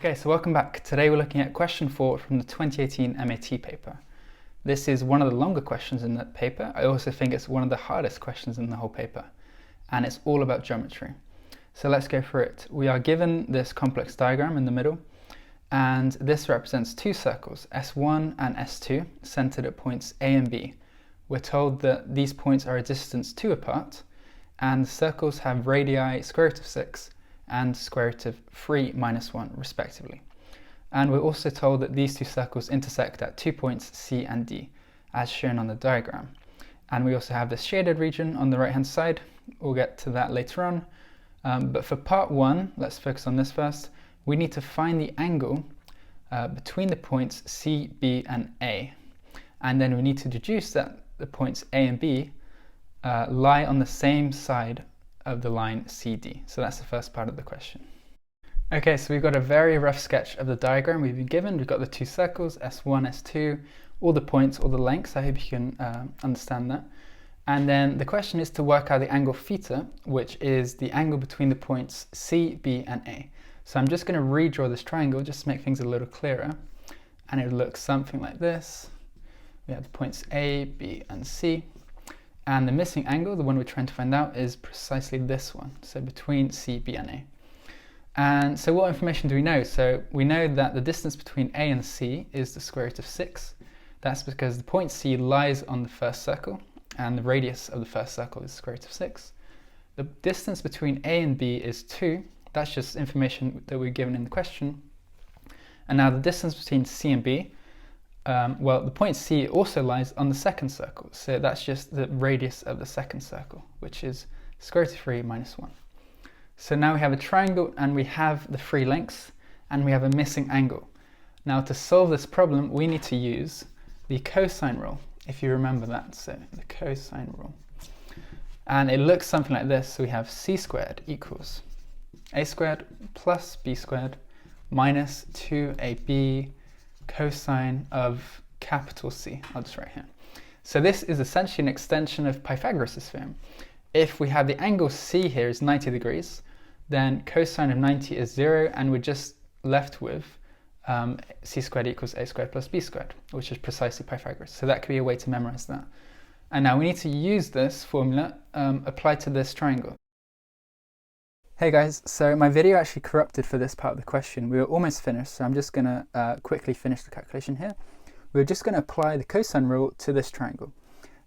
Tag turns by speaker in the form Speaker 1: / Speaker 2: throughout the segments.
Speaker 1: Okay, so welcome back. Today we're looking at question 4 from the 2018 MAT paper. This is one of the longer questions in that paper. I also think it's one of the hardest questions in the whole paper, and it's all about geometry. So let's go through it. We are given this complex diagram in the middle, and this represents two circles, S1 and S2, centered at points A and B. We're told that these points are a distance 2 apart, and the circles have radii square root of 6 and square root of 3 minus 1 respectively. And we're also told that these two circles intersect at 2 points C and D, as shown on the diagram. And we also have this shaded region on the right hand side. We'll get to that later on. But for part 1, let's focus on this first. We need to find the angle between the points C, B and A. And then we need to deduce that the points A and B lie on the same side of the line CD. So that's the first part of the question. Okay, so we've got a very rough sketch of the diagram we've been given. We've got the two circles, S1, S2, all the points, all the lengths. I hope you can understand that. And then the question is to work out the angle theta, which is the angle between the points C, B and A. So I'm just going to redraw this triangle just to make things a little clearer. And it looks something like this. We have the points A, B and C. And the missing angle, the one we're trying to find out, is precisely this one, so between C, B and A. And so what information do we know? So we know that the distance between A and C is the square root of 6. That's because the point C lies on the first circle, and the radius of the first circle is the square root of 6. The distance between A and B is 2. That's just information that we're given in the question. And now the distance between C and B, well, the point C also lies on the second circle, so that's just the radius of the second circle, which is square root of 3 minus 1. So now we have a triangle, and we have the three lengths, and we have a missing angle. Now to solve this problem, we need to use the cosine rule, if you remember that, so the cosine rule. And it looks something like this. So we have c squared equals a squared plus b squared minus 2ab cosine of capital C. I'll just write here. So this is essentially an extension of Pythagoras' theorem. If we have the angle C here is 90 degrees, then cosine of 90 is 0, and we're just left with c squared equals a squared plus b squared, which is precisely Pythagoras. So that could be a way to memorize that. And now we need to use this formula applied to this triangle. Hey guys, so my video actually corrupted for this part of the question. We were almost finished, so I'm just going to quickly finish the calculation here. We're just going to apply the cosine rule to this triangle.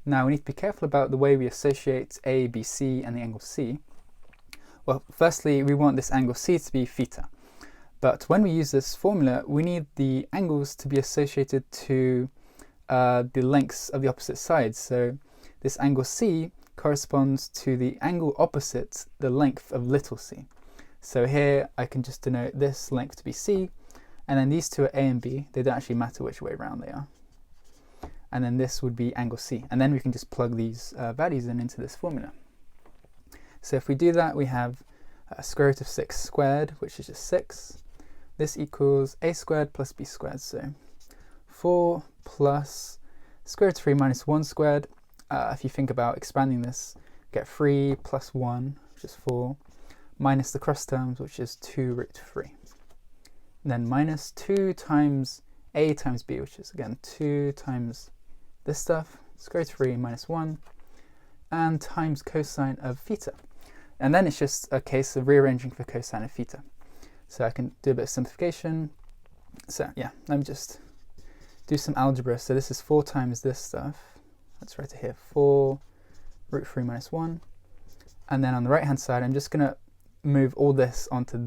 Speaker 1: Now we need to be careful about the way we associate A, B, C and the angle C. Well, firstly, we want this angle C to be theta. But when we use this formula, we need the angles to be associated to the lengths of the opposite sides. So this angle C corresponds to the angle opposite the length of little c. So here I can just denote this length to be c, and then these two are A and B. They don't actually matter which way around they are. And then this would be angle C. And then we can just plug these values into this formula. So if we do that, we have square root of 6 squared, which is just 6. This equals a squared plus b squared. So 4 plus square root of 3 minus 1 squared. If you think about expanding this, get 3 plus 1, which is 4, minus the cross terms, which is 2 root 3. And then minus 2 times a times b, which is again 2 times this stuff, square root of 3 minus 1, and times cosine of theta. And then it's just a case of rearranging for cosine of theta. So I can do a bit of simplification. So yeah, let me just do some algebra. So this is 4 times this stuff. Let's write it here, 4 root 3 minus 1. And then on the right hand side, I'm just going to move all this onto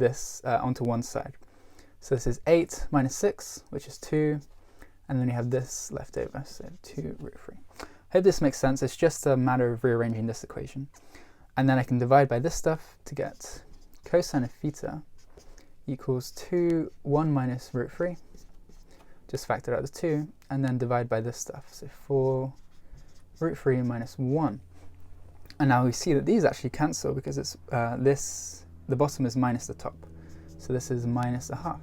Speaker 1: one side. So this is 8 minus 6, which is 2. And then you have this left over, so 2 root 3. Hope this makes sense. It's just a matter of rearranging this equation. And then I can divide by this stuff to get cosine of theta equals 1 minus root 3. Just factor out the 2, and then divide by this stuff. So 4 root 3 minus 1. And now we see that these actually cancel because it's the bottom is minus the top. So this is minus a half.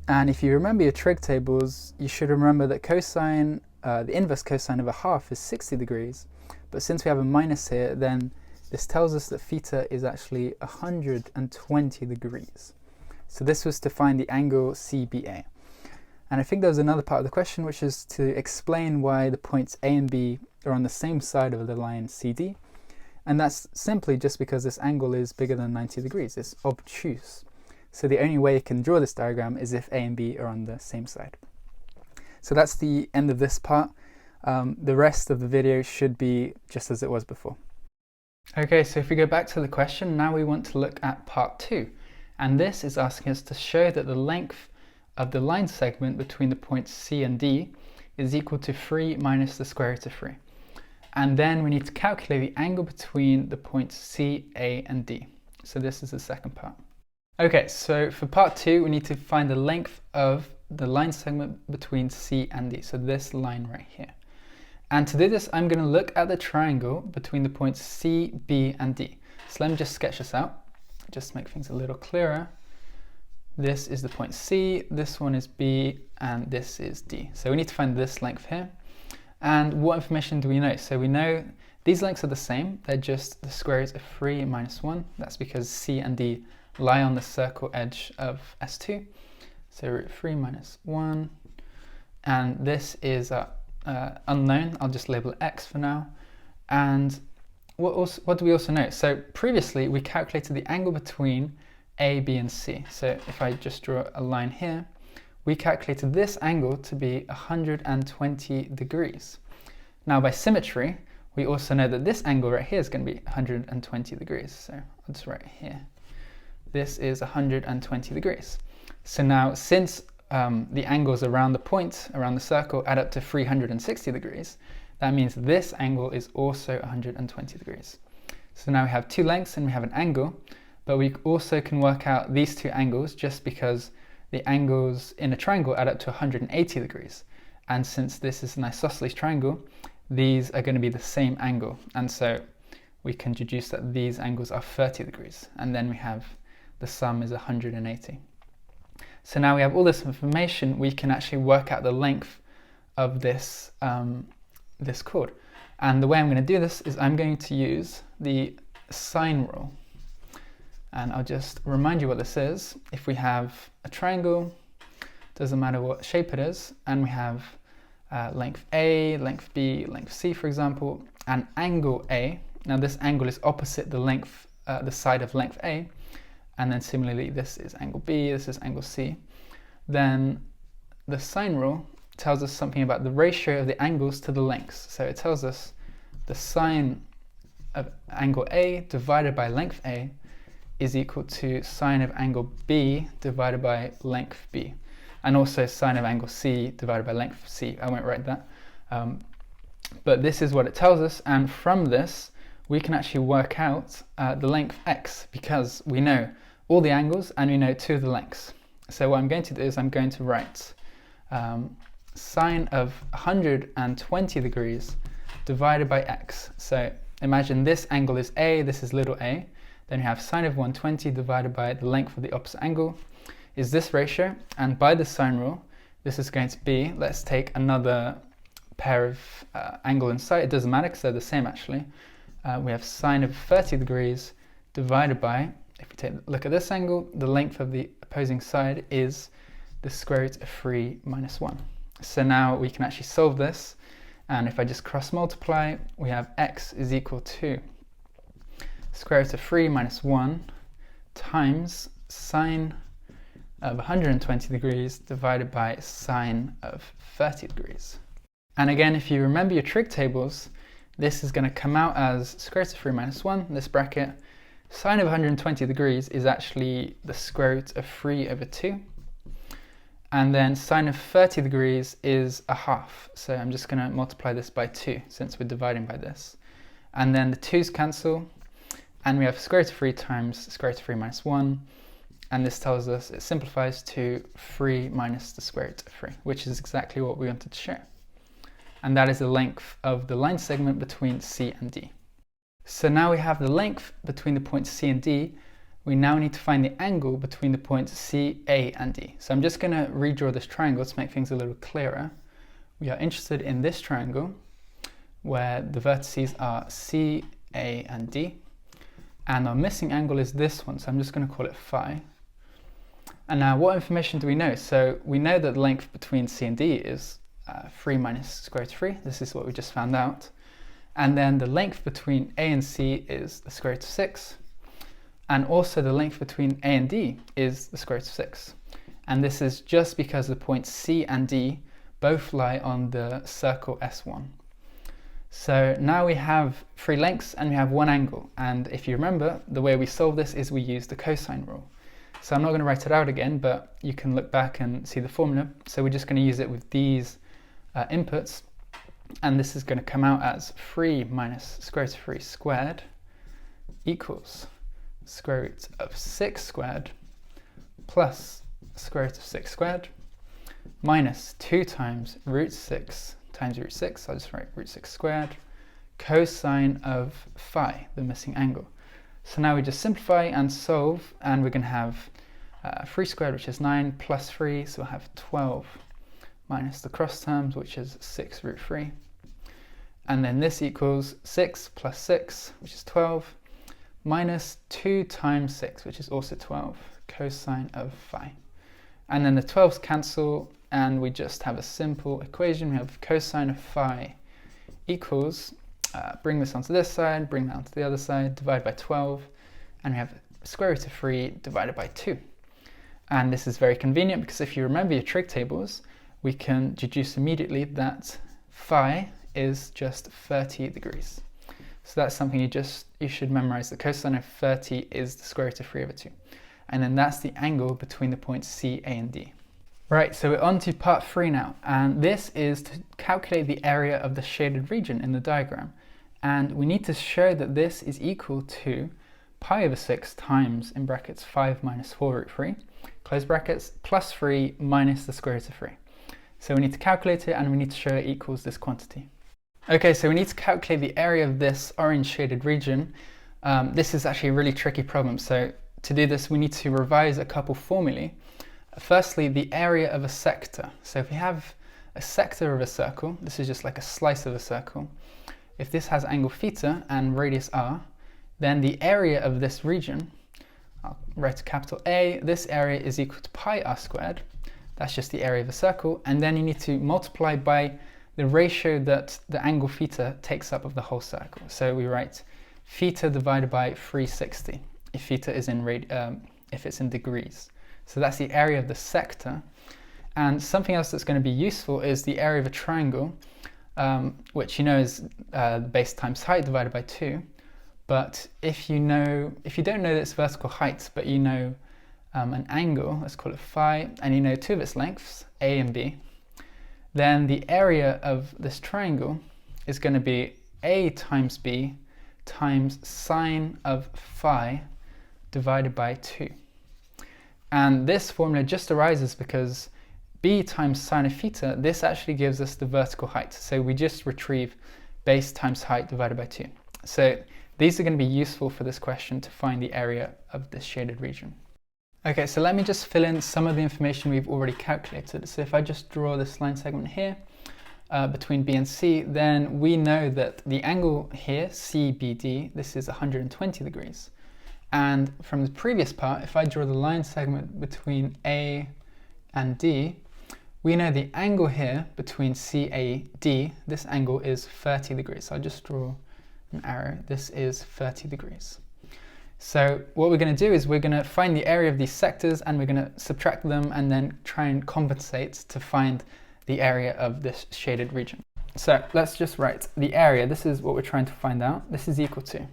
Speaker 1: And if you remember your trig tables, you should remember that cosine, the inverse cosine of a half is 60 degrees. But since we have a minus here, then this tells us that theta is actually 120 degrees. So this was to find the angle CBA. And I think there was another part of the question, which is to explain why the points A and B are on the same side of the line CD. And that's simply just because this angle is bigger than 90 degrees. It's obtuse. So the only way you can draw this diagram is if A and B are on the same side. So that's the end of this part. The rest of the video should be just as it was before. Okay, so if we go back to the question, now we want to look at part 2. And this is asking us to show that the length of the line segment between the points C and D is equal to 3 minus the square root of 3. And then we need to calculate the angle between the points C, A, and D. So this is the second part. Okay, so for part 2, we need to find the length of the line segment between C and D. So this line right here. And to do this, I'm going to look at the triangle between the points C, B, and D. So let me just sketch this out, just to make things a little clearer. This is the point C, this one is B, and this is D. So we need to find this length here. And what information do we know? So we know these lengths are the same. They're just the square root of 3 minus 1. That's because C and D lie on the circle edge of S2. So root 3 minus 1. And this is unknown. I'll just label it X for now. And what do we also know? So previously we calculated the angle between A, B, and C. So if I just draw a line here, we calculated this angle to be 120 degrees. Now by symmetry, we also know that this angle right here is going to be 120 degrees. So I'll just write here. This is 120 degrees. So now since the angles around the point, around the circle, add up to 360 degrees, that means this angle is also 120 degrees. So now we have two lengths and we have an angle, but we also can work out these two angles just because the angles in a triangle add up to 180 degrees. And since this is an isosceles triangle, these are going to be the same angle. And so we can deduce that these angles are 30 degrees. And then we have the sum is 180. So now we have all this information, we can actually work out the length of this, this chord. And the way I'm going to do this is I'm going to use the sine rule. And I'll just remind you what this is. If we have a triangle, doesn't matter what shape it is, and we have length A, length B, length C, for example, and angle A. Now this angle is opposite the length, the side of length A, and then similarly this is angle B, this is angle C. Then the sine rule tells us something about the ratio of the angles to the lengths. So it tells us the sine of angle A divided by length A is equal to sine of angle B divided by length B, and also sine of angle C divided by length C. I won't write that, but this is what it tells us, and from this we can actually work out the length X, because we know all the angles and we know two of the lengths. So what I'm going to do is I'm going to write sine of 120 degrees divided by X. So imagine this angle is A, this is little a. Then you have sine of 120 divided by the length of the opposite angle is this ratio, and by the sine rule, this is going to be, let's take another pair of angle in sight, it doesn't matter because they're the same actually. We have sine of 30 degrees divided by, if we take a look at this angle, the length of the opposing side is the square root of 3 minus 1. So now we can actually solve this, and if I just cross multiply, we have X is equal to square root of 3 minus 1 times sine of 120 degrees divided by sine of 30 degrees. And again, if you remember your trig tables, this is going to come out as square root of 3 minus 1, this bracket. Sine of 120 degrees is actually the square root of 3 over 2. And then sine of 30 degrees is a half. So I'm just going to multiply this by 2 since we're dividing by this. And then the 2's cancel. And we have square root of 3 times square root of 3 minus 1. And this tells us it simplifies to 3 minus the square root of 3, which is exactly what we wanted to show. And that is the length of the line segment between C and D. So now we have the length between the points C and D. We now need to find the angle between the points C, A, and D. So I'm just going to redraw this triangle to make things a little clearer. We are interested in this triangle where the vertices are C, A, and D. And our missing angle is this one, so I'm just going to call it phi. And now what information do we know? So we know that the length between C and D is 3 minus square root of 3. This is what we just found out. And then the length between A and C is the square root of 6. And also the length between A and D is the square root of 6. And this is just because the points C and D both lie on the circle S1. So now we have 3 lengths and we have 1 angle. And if you remember, the way we solve this is we use the cosine rule. So I'm not going to write it out again, but you can look back and see the formula. So we're just going to use it with these inputs. And this is going to come out as 3 minus square root of 3 squared equals square root of 6 squared plus square root of 6 squared minus 2 times root 6 times root 6. I'll just write root 6 squared cosine of phi, the missing angle. So now we just simplify and solve, and we're going to have 3 squared, which is 9, plus 3, so we'll have 12 minus the cross terms, which is 6 root 3. And then this equals 6 plus 6, which is 12, minus 2 times 6, which is also 12, cosine of phi. And then the 12s cancel, and we just have a simple equation. We have cosine of phi equals, bring this onto this side, bring that onto the other side, divide by 12, and we have square root of 3 divided by 2. And this is very convenient because if you remember your trig tables, we can deduce immediately that phi is just 30 degrees. So that's something you should memorize. The cosine of 30 is the square root of 3 over 2. And then that's the angle between the points C, A, and D. Right, so we're on to part 3 now, and this is to calculate the area of the shaded region in the diagram. And we need to show that this is equal to pi over 6 times, in brackets, 5 minus 4 root 3, close brackets, plus 3 minus the square root of 3. So we need to calculate it, and we need to show it equals this quantity. Okay, so we need to calculate the area of this orange shaded region. This is actually a really tricky problem, so to do this we need to revise a couple formulae. Firstly, the area of a sector. So if we have a sector of a circle, this is just like a slice of a circle. If this has angle theta and radius r, then the area of this region, I'll write a capital A, this area is equal to pi r squared. That's just the area of a circle. And then you need to multiply by the ratio that the angle theta takes up of the whole circle. So we write theta divided by 360 if theta is if it's in degrees. So that's the area of the sector. And something else that's going to be useful is the area of a triangle, which you know is base times height divided by 2. But if you don't know its vertical height, but you know an angle, let's call it phi, and you know 2 of its lengths, A and B, then the area of this triangle is going to be A times B times sine of phi divided by 2. And this formula just arises because B times sine of theta, this actually gives us the vertical height. So we just retrieve base times height divided by 2. So these are going to be useful for this question to find the area of this shaded region. Okay, so let me just fill in some of the information we've already calculated. So if I just draw this line segment here between B and C, then we know that the angle here, CBD, this is 120 degrees. And from the previous part, if I draw the line segment between A and D, we know the angle here between CAD, this angle is 30 degrees. So I'll just draw an arrow. This is 30 degrees. So what we're going to do is we're going to find the area of these sectors and we're going to subtract them and then try and compensate to find the area of this shaded region. So let's just write the area. This is what we're trying to find out. This is equal to.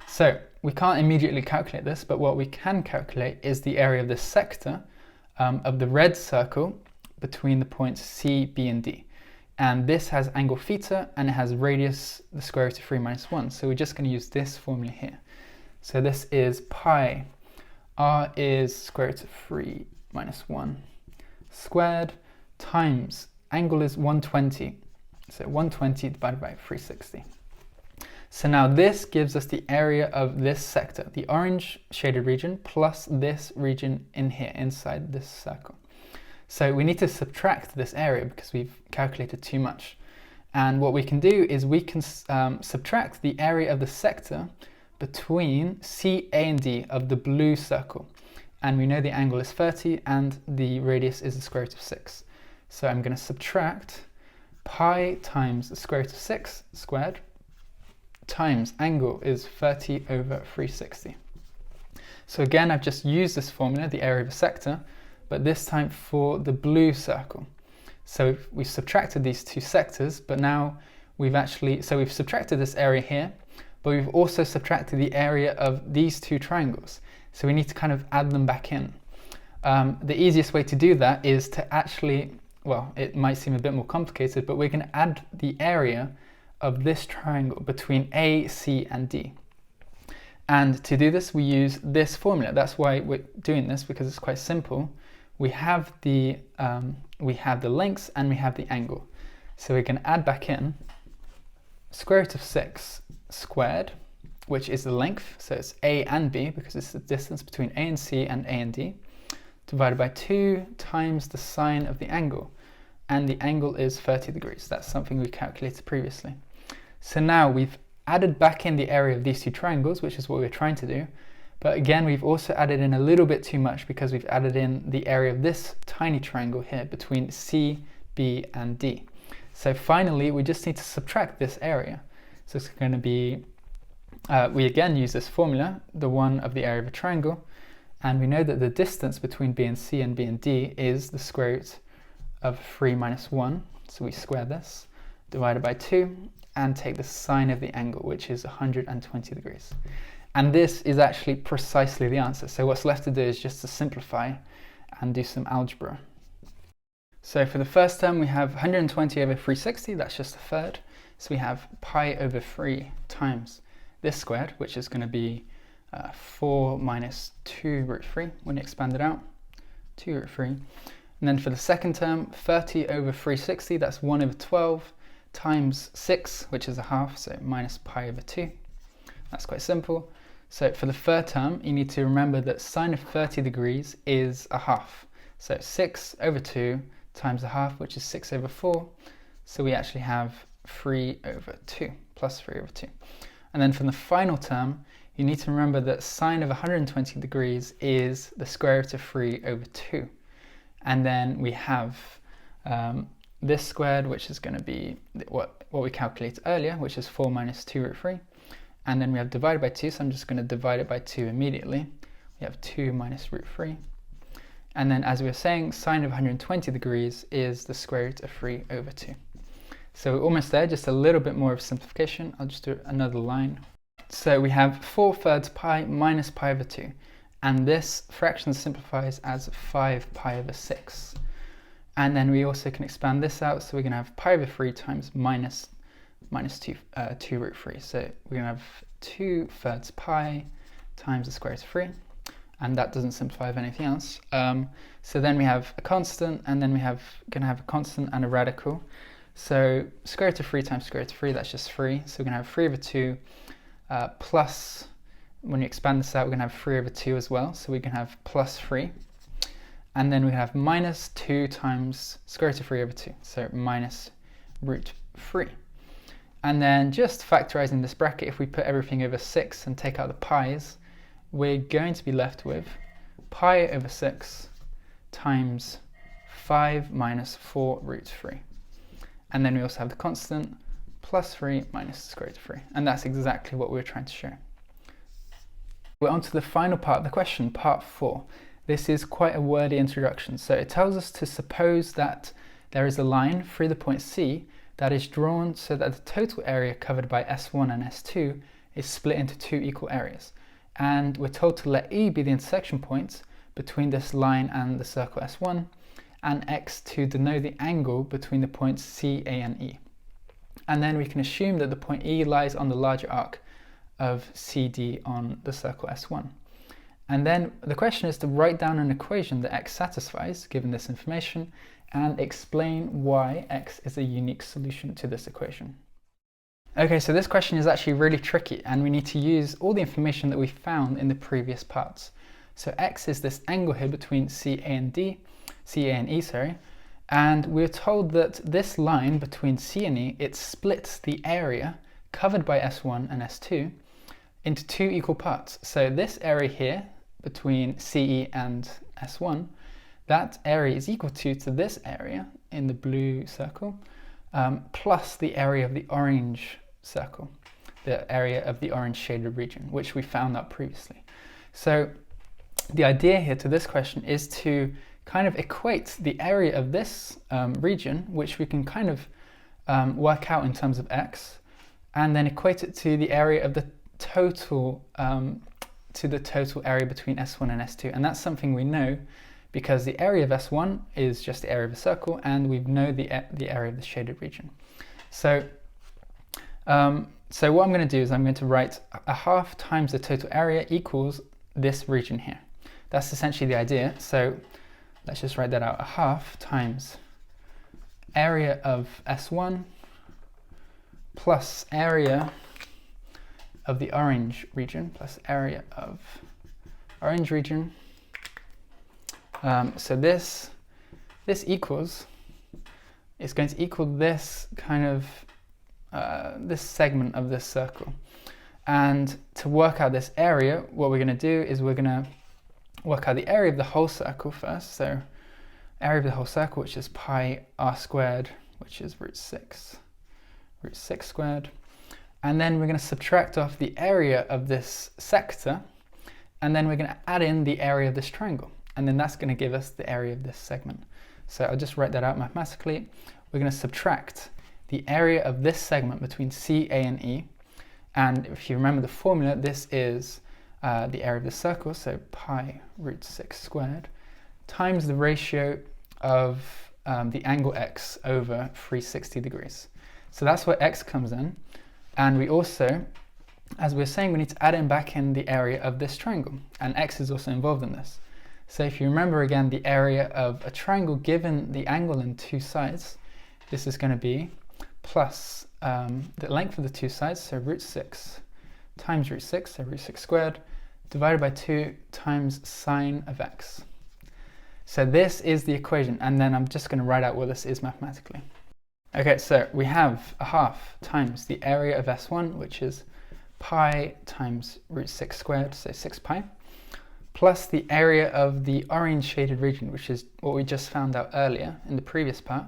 Speaker 1: So we can't immediately calculate this, but what we can calculate is the area of this sector of the red circle between the points C, B, and D. And this has angle theta and it has radius the square root of 3 minus 1. So we're just going to use this formula here. So this is pi, r is square root of 3 minus 1 squared times angle is 120. So 120 divided by 360. So now this gives us the area of this sector, the orange shaded region, plus this region in here, inside this circle. So we need to subtract this area because we've calculated too much. And what we can do is we can subtract the area of the sector between C, A, and D of the blue circle. and we know the angle is 30 and the radius is the square root of 6. So I'm going to subtract pi times the square root of 6 squared times angle is 30 over 360. So again, I've just used this formula, the area of a sector, but this time for the blue circle. So we've subtracted these two sectors, but now we've subtracted this area here, but we've also subtracted the area of these two triangles. So we need to kind of add them back in. The easiest way to do that is to actually, well, it might seem a bit more complicated, but we're going to add the area of this triangle between A, C, and D. And to do this, we use this formula. That's why we're doing this, because it's quite simple. We have the lengths and we have the angle. So we're going to add back in square root of 6 squared, which is the length, so it's A and B, because it's the distance between A and C and A and D, divided by 2 times the sine of the angle. And the angle is 30 degrees. That's something we calculated previously. So now we've added back in the area of these two triangles, which is what we're trying to do. But again, we've also added in a little bit too much, because we've added in the area of this tiny triangle here between C, B, and D. So finally, we just need to subtract this area. So it's going to be, we again use this formula, the one of the area of a triangle, and we know that the distance between B and C and B and D is the square root of 3 minus 1. So we square this, divided by 2, and take the sine of the angle, which is 120 degrees. And this is actually precisely the answer. So what's left to do is just to simplify and do some algebra. So for the first term, we have 120 over 360, that's just a third. So we have pi over 3 times this squared, which is going to be 4 minus 2 root 3 when you expand it out, 2 root 3. And then for the second term, 30 over 360, that's 1 over 12 times 6, which is a half, so minus pi over 2. That's quite simple. So for the third term, you need to remember that sine of 30 degrees is a half. So 6 over 2 times a half, which is 6 over 4. So we actually have 3 over 2, plus 3 over 2. And then from the final term, you need to remember that sine of 120 degrees is the square root of 3 over 2. And then we have this squared, which is going to be what we calculated earlier, which is 4 minus 2 root 3. And then we have divided by 2, so I'm just going to divide it by 2 immediately. We have 2 minus root 3. And then, as we were saying, sine of 120 degrees is the square root of 3 over 2. So we're almost there, just a little bit more of simplification. I'll just do another line. So we have 4/3 pi minus pi over 2. And this fraction simplifies as 5 pi over 6. And then we also can expand this out, so we're going to have pi over 3 times minus 2 root 3. So we're going to have 2/3 pi times the square root of 3. And that doesn't simplify with anything else. So then we have a constant, and then we're going to have a constant and a radical. So square root of 3 times square root of 3, that's just 3. So we're going to have 3 over 2 plus, when you expand this out, we're going to have 3 over 2 as well. So we can have plus 3. And then we have minus 2 times square root of 3 over 2. So minus root 3. And then just factorizing this bracket, if we put everything over 6 and take out the pi's, we're going to be left with pi over 6 times 5 minus 4 root 3. And then we also have the constant plus 3 minus the square root of 3. And that's exactly what we're trying to show. We're on to the final part of the question, part 4. This is quite a wordy introduction. So it tells us to suppose that there is a line through the point C that is drawn so that the total area covered by S1 and S2 is split into 2 equal areas. And we're told to let E be the intersection point between this line and the circle S1, and X to denote the angle between the points C, A, and E. And then we can assume that the point E lies on the larger arc of CD on the circle S1. And then the question is to write down an equation that X satisfies, given this information, and explain why X is a unique solution to this equation. Okay, so this question is actually really tricky, and we need to use all the information that we found in the previous parts. So X is this angle here between CA and E, and we're told that this line between C and E, it splits the area covered by S1 and S2 into 2 equal parts. So this area here between CE and S1, that area is equal to this area in the blue circle, plus the area of the orange circle, the area of the orange shaded region, which we found out previously. So the idea here to this question is to kind of equate the area of this region, which we can kind of work out in terms of x, and then equate it to the area of the total area between S1 and S2. And that's something we know because the area of S1 is just the area of a circle, and we know the area of the shaded region. So what I'm going to do is I'm going to write a half times the total area equals this region here. That's essentially the idea. So let's just write that out. A half times area of S1 plus area of the orange region plus area of orange region. So this equals, it's going to equal this kind of this segment of this circle. And to work out this area, what we're going to do is we're going to work out the area of the whole circle first. So area of the whole circle, which is pi r squared, which is root 6 squared. And then we're going to subtract off the area of this sector, and then we're going to add in the area of this triangle. And then that's going to give us the area of this segment. So I'll just write that out mathematically. We're going to subtract the area of this segment between C, A, and E. And if you remember the formula, this is the area of the circle, so pi root 6 squared, times the ratio of the angle x over 360 degrees. So that's where x comes in. And we also, as we're saying, we need to add in back in the area of this triangle. And x is also involved in this. So if you remember again the area of a triangle given the angle and two sides, this is going to be plus the length of the two sides, so root 6 times root 6, so root 6 squared, divided by 2 times sine of x. So this is the equation, and then I'm just going to write out what this is mathematically. Okay, so we have a half times the area of S1, which is pi times root 6 squared, so 6 pi, plus the area of the orange shaded region, which is what we just found out earlier in the previous part,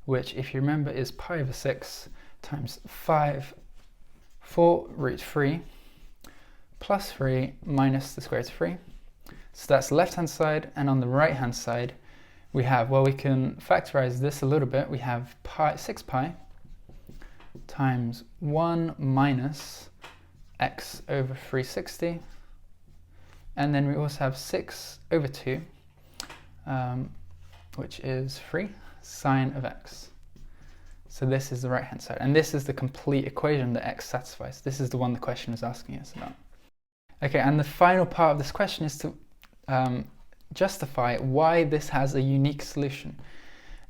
Speaker 1: which, if you remember, is pi over 6 times 4 root 3 plus 3 minus the square root of 3. So that's the left-hand side, and on the right-hand side, we have, well, we can factorize this a little bit. We have 6 pi times 1 minus x over 360. And then we also have 6 over 2, which is 3 sine of x. So this is the right-hand side. And this is the complete equation that x satisfies. This is the one the question is asking us about. Okay, and the final part of this question is to justify why this has a unique solution.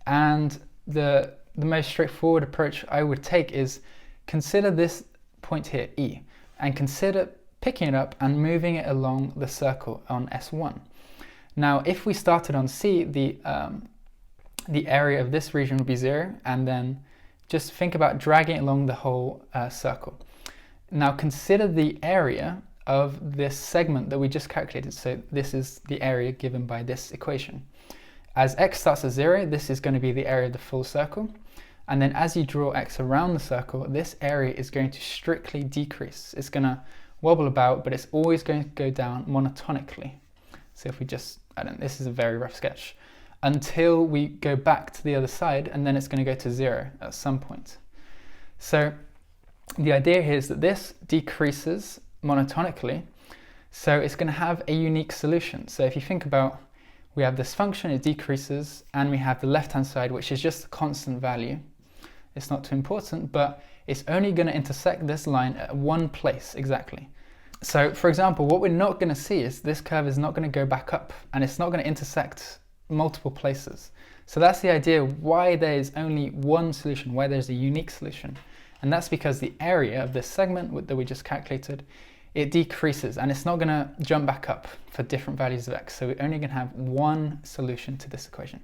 Speaker 1: And the most straightforward approach I would take is consider this point here, E, and consider picking it up and moving it along the circle on S1. Now, if we started on C, the area of this region would be 0, and then just think about dragging it along the whole circle. Now consider the area of this segment that we just calculated. So this is the area given by this equation. As x starts at 0, this is going to be the area of the full circle. And then as you draw x around the circle, this area is going to strictly decrease. It's going to wobble about, but it's always going to go down monotonically. So if we just, this is a very rough sketch, until we go back to the other side, and then it's going to go to 0 at some point. So the idea here is that this decreases monotonically, so it's going to have a unique solution. So if you think about, we have this function, it decreases, and we have the left-hand side, which is just a constant value. It's not too important, but it's only going to intersect this line at one place exactly. So for example, what we're not going to see is this curve is not going to go back up, and it's not going to intersect multiple places. So that's the idea why there is only one solution, why there's a unique solution. And that's because the area of this segment that we just calculated, it decreases, and it's not going to jump back up for different values of x. So we're only going to have one solution to this equation.